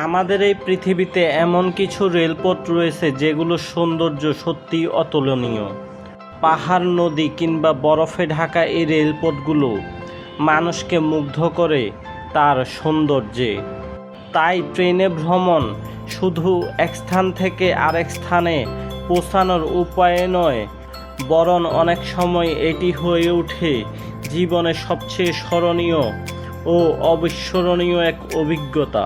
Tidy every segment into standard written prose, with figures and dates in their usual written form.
আমাদের এই পৃথিবীতে এমন কিছু রেলপথ রয়েছে যেগুলোর সৌন্দর্য সত্যিই অতুলনীয়। পাহাড়, নদী কিংবা বরফে ঢাকা এই রেলপথগুলো মানুষকে মুগ্ধ করে তার সৌন্দর্যে। তাই ট্রেনে ভ্রমণ শুধু এক স্থান থেকে আরেক স্থানে পৌঁছানোর উপায় নয়, বরং অনেক সময় এটি হয়ে ওঠে জীবনের সবচেয়ে স্মরণীয় ও অবিস্মরণীয় এক অভিজ্ঞতা।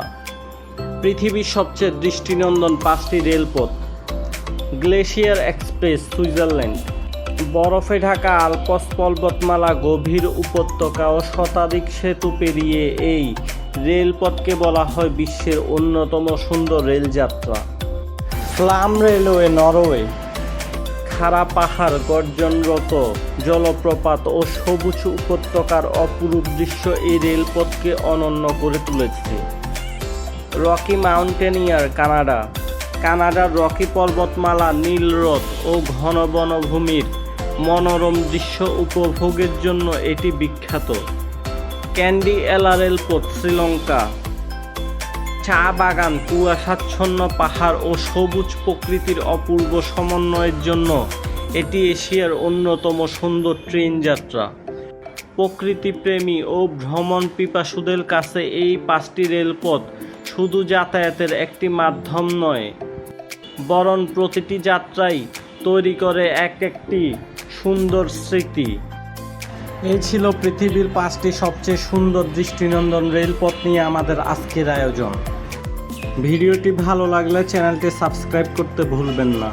পৃথিবীর সবচেয়ে দৃষ্টিনন্দন 5টি রেলপথ। Glacier express, Switzerland. বরফে ঢাকা আল্পস পর্বতমালা, গভীর উপত্যকা ও শতাধিক সেতু পেরিয়ে এই রেলপথকে বলা হয় বিশ্বের অন্যতম সুন্দর রেলযাত্রা। Flam railway, Norway. খাড়া পাহাড়, গর্জনরত জলপ্রপাত ও সবুজ উপত্যকার অপরূপ দৃশ্য এই রেলপথকে অনন্য করে তুলেছে। Rocky mountaineer, Canada. কানাডার রকি পর্বতমালা, নীল হ্রদ ও ঘন বনভূমির মনোরম দৃশ্য উপভোগের জন্য এটি বিখ্যাত। ক্যান্ডিয়েলা রেলপথ, শ্রীলঙ্কা। চা বাগান, কুয়াশাচ্ছন্ন পাহাড় ও সবুজ প্রকৃতির অপূর্ব সমন্বয়ের জন্য এটি এশিয়ার অন্যতম সুন্দর ট্রেন যাত্রা। প্রকৃতিপ্রেমী ও ভ্রমণ পিপাসুদের কাছে এই 5টি রেলপথ শুধু যাতায়াতের একটি মাধ্যম নয়, বরং প্রতিটি যাত্রাই তৈরি করে একটি সুন্দর স্মৃতি। এই ছিল পৃথিবীর 5টি সবচেয়ে সুন্দর দৃষ্টিনন্দন রেলপথ নিয়ে আমাদের আজকের আয়োজন। ভিডিওটি ভালো লাগলে চ্যানেলটি সাবস্ক্রাইব করতে ভুলবেন না।